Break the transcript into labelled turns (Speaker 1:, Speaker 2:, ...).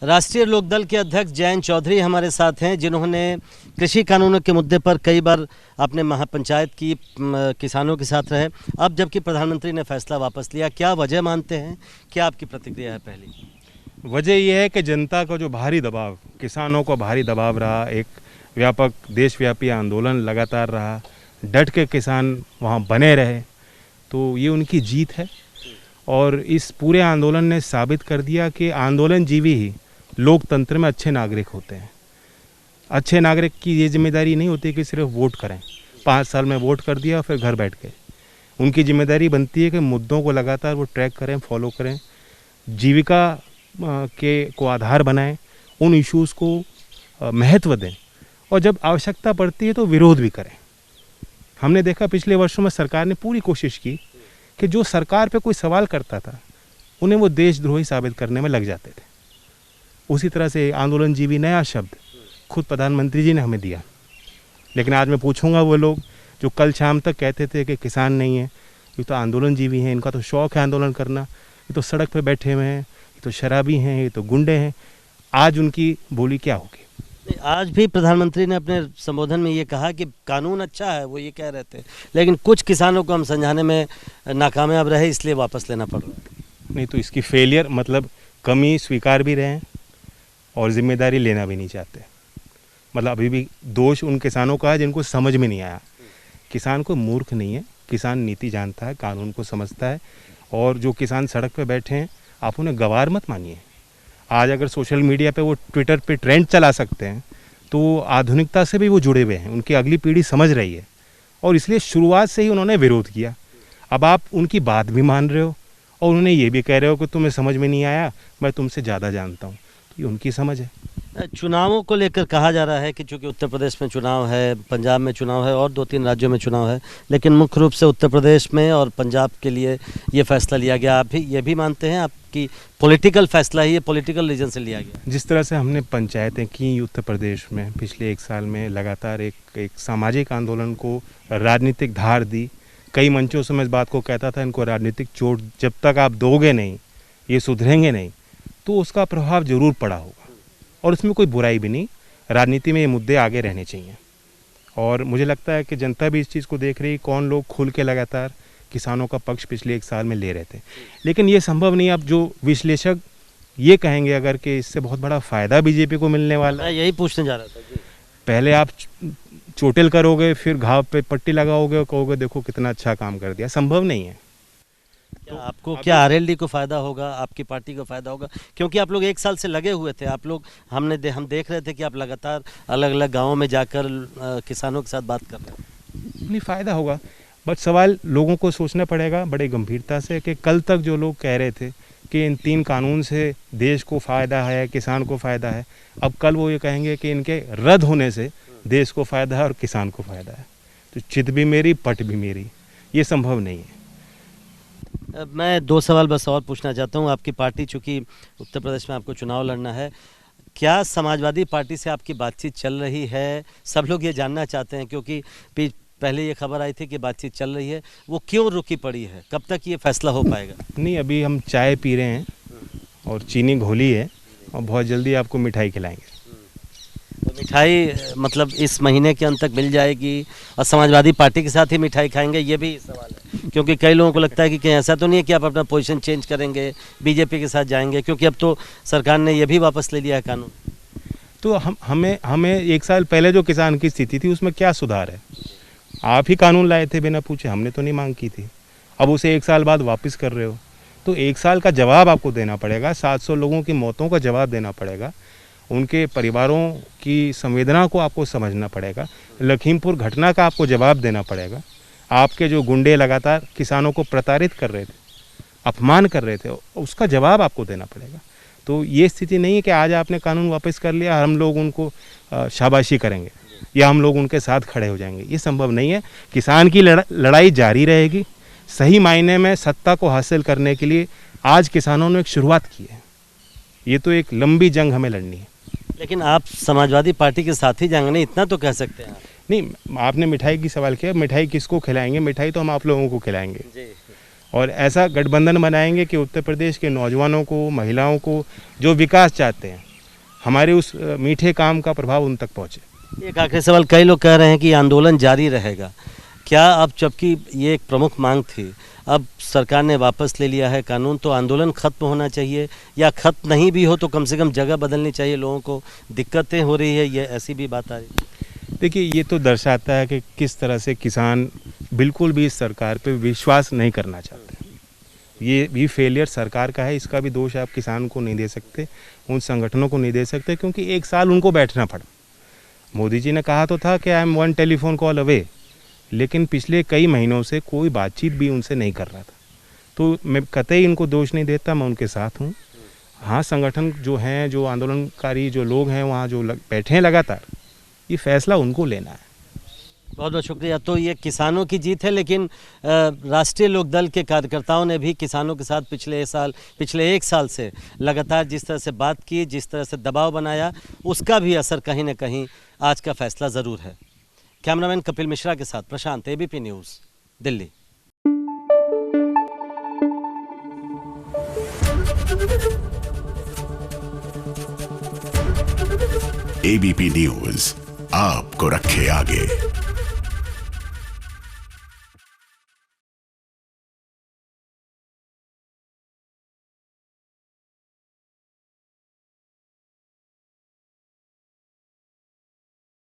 Speaker 1: राष्ट्रीय लोकदल के अध्यक्ष जयंत चौधरी हमारे साथ हैं, जिन्होंने कृषि कानूनों के मुद्दे पर कई बार अपने महापंचायत की किसानों के साथ रहे। अब जबकि प्रधानमंत्री ने फैसला वापस लिया, क्या वजह मानते हैं? क्या आपकी प्रतिक्रिया है? पहली
Speaker 2: वजह यह है कि जनता का जो भारी दबाव, किसानों को भारी दबाव रहा, एक व्यापक देशव्यापी आंदोलन लगातार रहा, डट के किसान वहाँ बने रहे, तो ये उनकी जीत है। और इस पूरे आंदोलन ने साबित कर दिया कि आंदोलनजीवी ही लोकतंत्र में अच्छे नागरिक होते हैं। अच्छे नागरिक की ये जिम्मेदारी नहीं होती कि सिर्फ वोट करें, 5 साल में वोट कर दिया फिर घर बैठ गए। उनकी जिम्मेदारी बनती है कि मुद्दों को लगातार वो ट्रैक करें, फॉलो करें, जीविका को आधार बनाएं, उन इश्यूज़ को महत्व दें और जब आवश्यकता पड़ती है तो विरोध भी करें। हमने देखा पिछले वर्षों में सरकार ने पूरी कोशिश की कि जो सरकार पे कोई सवाल करता था उन्हें वो देशद्रोही साबित करने में लग जाते थे। उसी तरह से आंदोलनजीवी नया शब्द खुद प्रधानमंत्री जी ने हमें दिया। लेकिन आज मैं पूछूंगा वो लोग जो कल शाम तक कहते थे कि किसान नहीं है, ये तो आंदोलनजीवी हैं, इनका तो शौक़ है आंदोलन करना, ये तो सड़क पे बैठे हुए हैं, ये तो शराबी हैं, ये तो गुंडे हैं, आज उनकी बोली क्या होगी?
Speaker 1: आज भी प्रधानमंत्री ने अपने संबोधन में ये कहा कि कानून अच्छा है, वो ये कह रहे थे, लेकिन कुछ किसानों को हम समझाने में नाकामयाब रहे, इसलिए वापस लेना पड़ रहा।
Speaker 2: नहीं तो इसकी फेलियर मतलब कमी स्वीकार भी रहे हैं और जिम्मेदारी लेना भी नहीं चाहते। मतलब अभी भी दोष उन किसानों का है जिनको समझ में नहीं आया। किसान को मूर्ख नहीं है, किसान नीति जानता है, कानून को समझता है। और जो किसान सड़क पे बैठे हैं, आप उन्हें गवार मत मानिए। आज अगर सोशल मीडिया पे वो ट्विटर पे ट्रेंड चला सकते हैं तो आधुनिकता से भी वो जुड़े हुए हैं, उनकी अगली पीढ़ी समझ रही है और इसलिए शुरुआत से ही उन्होंने विरोध किया। अब आप उनकी बात भी मान रहे हो और उन्हें ये भी कह रहे हो कि तुम्हें समझ में नहीं आया, मैं तुमसे ज़्यादा जानता हूँ, तो ये उनकी समझ है।
Speaker 1: चुनावों को लेकर कहा जा रहा है कि चूँकि उत्तर प्रदेश में चुनाव है, पंजाब में चुनाव है और 2-3 राज्यों में चुनाव है, लेकिन मुख्य रूप से उत्तर प्रदेश में और पंजाब के लिए ये फैसला लिया गया। आप भी ये भी मानते हैं आपकी पॉलिटिकल फैसला ही, ये पॉलिटिकल रीजन से लिया गया?
Speaker 2: जिस तरह से हमने पंचायतें की उत्तर प्रदेश में पिछले 1 साल में, लगातार एक सामाजिक आंदोलन को राजनीतिक धार दी। कई मंचों से मैं इस बात को कहता था, इनको राजनीतिक चोट जब तक आप दोगे नहीं, ये सुधरेंगे नहीं, तो उसका प्रभाव जरूर पड़ा होगा और इसमें कोई बुराई भी नहीं। राजनीति में ये मुद्दे आगे रहने चाहिए और मुझे लगता है कि जनता भी इस चीज़ को देख रही, कौन लोग खुल के लगातार किसानों का पक्ष पिछले 1 साल में ले रहे थे। लेकिन ये संभव नहीं। अब जो विश्लेषक ये कहेंगे अगर कि इससे बहुत बड़ा फ़ायदा बीजेपी को मिलने वाला है,
Speaker 1: यही पूछने जा रहा था जी।
Speaker 2: पहले आप चोटिल करोगे, फिर घाव पे पट्टी लगाओगे और कहोगे देखो कितना अच्छा काम कर दिया, संभव नहीं है।
Speaker 1: तो आपको क्या आरएलडी को फ़ायदा होगा, आपकी पार्टी को फ़ायदा होगा? क्योंकि आप लोग 1 साल से लगे हुए थे, आप लोग हम देख रहे थे कि आप लगातार अलग अलग गाँवों में जाकर किसानों के साथ बात कर रहे हैं।
Speaker 2: नहीं, फ़ायदा होगा, बट सवाल लोगों को सोचना पड़ेगा बड़े गंभीरता से कि कल तक जो लोग कह रहे थे कि इन 3 कानून से देश को फ़ायदा है, किसान को फ़ायदा है, अब कल वो ये कहेंगे कि इनके रद्द होने से देश को फ़ायदा है और किसान को फ़ायदा है। तो चित भी मेरी, पट भी मेरी, ये संभव नहीं है।
Speaker 1: मैं 2 सवाल बस और पूछना चाहता हूँ। आपकी पार्टी, चूँकि उत्तर प्रदेश में आपको चुनाव लड़ना है, क्या समाजवादी पार्टी से आपकी बातचीत चल रही है? सब लोग ये जानना चाहते हैं क्योंकि पहले ये खबर आई थी कि बातचीत चल रही है, वो क्यों रुकी पड़ी है? कब तक ये फैसला हो पाएगा?
Speaker 2: नहीं, अभी हम चाय पी रहे हैं और चीनी घोली है और बहुत जल्दी आपको मिठाई खिलाएंगे।
Speaker 1: तो मिठाई मतलब इस महीने के अंत तक मिल जाएगी और समाजवादी पार्टी के साथ ही मिठाई खाएंगे, ये भी सवाल है? क्योंकि कई लोगों को लगता है कि कहीं ऐसा तो नहीं है कि आप अपना पोजीशन चेंज करेंगे, बीजेपी के साथ जाएंगे, क्योंकि अब तो सरकार ने ये भी वापस ले लिया है कानून।
Speaker 2: तो हमें 1 साल पहले जो किसान की स्थिति थी उसमें क्या सुधार है? आप ही कानून लाए थे बिना पूछे, हमने तो नहीं मांग की थी। अब उसे 1 साल बाद वापस कर रहे हो, तो 1 साल का जवाब आपको देना पड़ेगा। 700 लोगों की मौतों का जवाब देना पड़ेगा, उनके परिवारों की संवेदना को आपको समझना पड़ेगा, लखीमपुर घटना का आपको जवाब देना पड़ेगा। आपके जो गुंडे लगातार किसानों को प्रताड़ित कर रहे थे, अपमान कर रहे थे, उसका जवाब आपको देना पड़ेगा। तो ये स्थिति नहीं है कि आज आपने कानून वापस कर लिया, हम लोग उनको शाबाशी करेंगे या हम लोग उनके साथ खड़े हो जाएंगे, ये संभव नहीं है। किसान की लड़ाई जारी रहेगी। सही मायने में सत्ता को हासिल करने के लिए आज किसानों ने एक शुरुआत की है, ये तो एक लंबी जंग हमें लड़नी है।
Speaker 1: लेकिन आप समाजवादी पार्टी के साथ ही जाएंगे, नहीं इतना तो कह सकते हैं?
Speaker 2: नहीं, आपने मिठाई की सवाल किया, मिठाई किसको खिलाएंगे? मिठाई तो हम आप लोगों को खिलाएंगे। और ऐसा गठबंधन बनाएंगे कि उत्तर प्रदेश के नौजवानों को, महिलाओं को जो विकास चाहते हैं, हमारे उस मीठे काम का प्रभाव उन तक पहुँचे।
Speaker 1: एक आखिरी सवाल, कई लोग कह रहे हैं कि आंदोलन जारी रहेगा, क्या अब जबकि ये एक प्रमुख मांग थी, अब सरकार ने वापस ले लिया है कानून, तो आंदोलन खत्म होना चाहिए, या खत्म नहीं भी हो तो कम से कम जगह बदलनी चाहिए, लोगों को दिक्कतें हो रही है, ये ऐसी भी बात आ रही है?
Speaker 2: देखिए, ये तो दर्शाता है कि किस तरह से किसान बिल्कुल भी इस सरकार पे विश्वास नहीं करना चाहते। ये भी फेलियर सरकार का है, इसका भी दोष आप किसान को नहीं दे सकते, उन संगठनों को नहीं दे सकते, क्योंकि 1 साल उनको बैठना पड़ा। मोदी जी ने कहा तो था कि I am 1 telephone call away, लेकिन पिछले कई महीनों से कोई बातचीत भी उनसे नहीं कर रहा था। तो मैं कतई इनको दोष नहीं देता, मैं उनके साथ हूँ। हाँ, संगठन जो हैं, जो आंदोलनकारी जो लोग हैं वहाँ जो बैठे हैं लगातार, ये फैसला उनको लेना है।
Speaker 1: बहुत बहुत शुक्रिया। तो ये किसानों की जीत है, लेकिन राष्ट्रीय लोकदल के कार्यकर्ताओं ने भी किसानों के साथ पिछले 1 साल से लगातार जिस तरह से बात की, जिस तरह से दबाव बनाया, उसका भी असर कहीं ना कहीं आज का फैसला ज़रूर है। कैमरामैन कपिल मिश्रा के साथ Prashant, ABP news, Delhi.
Speaker 3: ABP news आपको रखे आगे।